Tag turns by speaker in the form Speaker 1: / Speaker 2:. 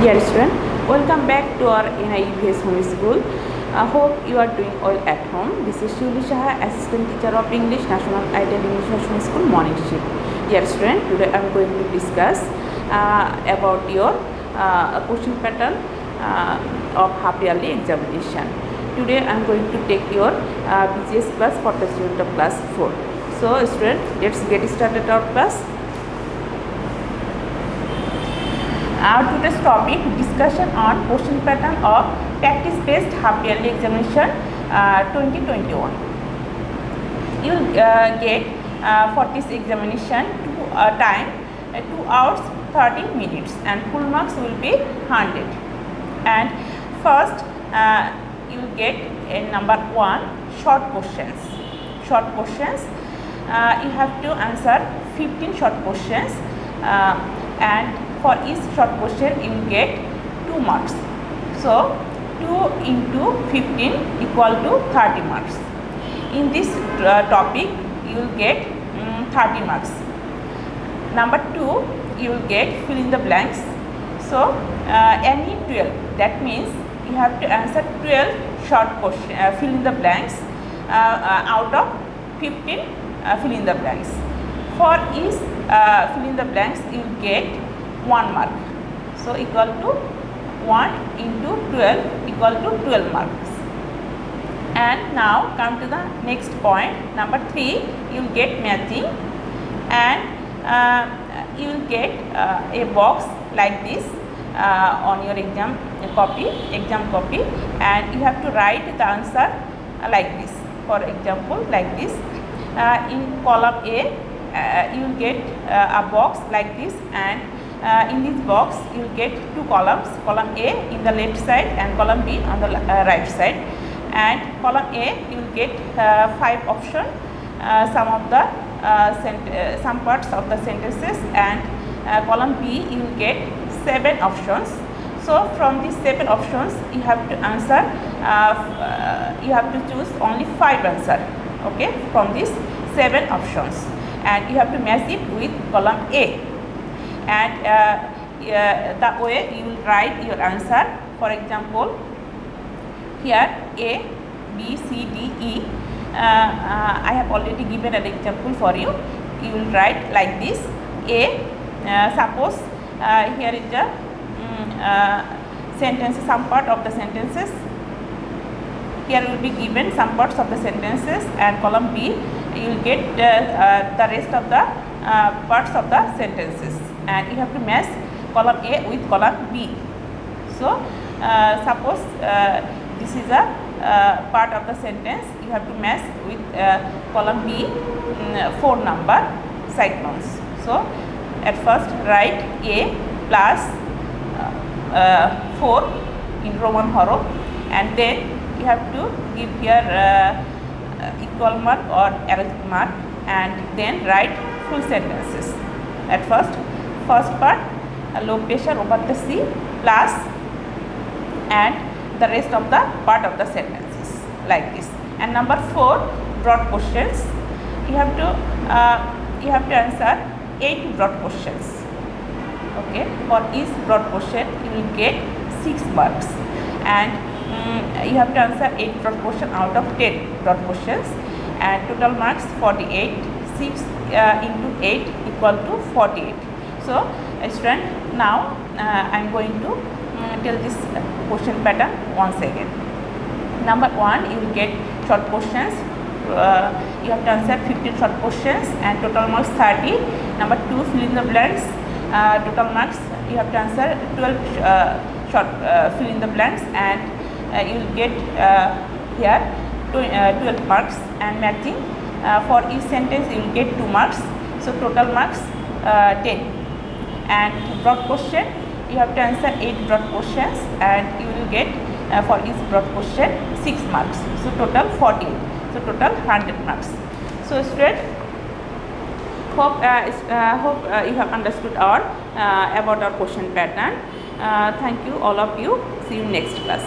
Speaker 1: Dear student, welcome back to our B.G.S home school. I hope you are doing well at home. This is Shiuly Saha, assistant teacher of English, National Ideal English National School, morning shift. Dear student, today I am going to discuss about your question pattern of half yearly examination. Today I am going to take your B.G.S class for the student of class 4. So student, let's get started our class. Today's topic, discussion on question pattern of practice-based half-yearly examination 2021. You will get for this examination time 2 hours 30 minutes and full marks will be 100. And first you will get number 1, short questions. Short questions, you have to answer 15 short questions and for each short question you will get 2 marks. So 2 into 15 equal to 30 marks. In this topic you will get 30 marks. Number 2, you will get fill in the blanks. So any 12, that means you have to answer 12 short question, fill in the blanks out of 15 fill in the blanks. For each fill in the blanks you will get 1 mark. So equal to 1 into 12 equal to 12 marks. And now come to the next point. Number 3, you will get matching and you will get a box like this on your exam copy, and you have to write the answer like this. For example, like this. In column A, you will get a box like this, and in this box you will get 2 columns, column A in the left side and column B on the right side. And column A you will get 5 options, some parts of the sentences, and column B you will get 7 options. So from these 7 options you have to answer, you have to choose only 5 answers, okay, from these 7 options, and you have to match it with column A. And the way you will write your answer. For example, here A, B, C, D, E. I have already given an example for you. You will write like this. A, suppose here is the sentences, some part of the sentences. Here will be given some parts of the sentences, and column B you will get the rest of the parts of the sentences, and you have to match column A with column B. So suppose this is a part of the sentence, you have to match with column B 4 number cyclones. So at first write A plus 4 in Roman horror, and then you have to give here equal mark or arithmetic mark, and then write full sentences. At first part, low pressure over the sea plus, and the rest of the part of the sentences like this. And number 4, broad questions. You have to answer 8 broad questions. Okay, for each broad question you will get 6 marks, and you have to answer 8 broad questions out of 10 broad questions, and total marks 48. 6 into 8 equal to 48. So student, now I am going to tell this question pattern once again. Number 1, you will get short questions. You have to answer 15 short questions and total marks 30. Number 2, fill in the blanks. Total marks you have to answer 12 short fill in the blanks, and you will get here 12 marks. And matching, for each sentence you will get 2 marks. So total marks 10. And broad question, you have to answer 8 broad questions, and you will get for each broad question 6 marks. So total 48. So total 100 marks. So student, hope you have understood our about our question pattern. Thank you all of you. See you next class.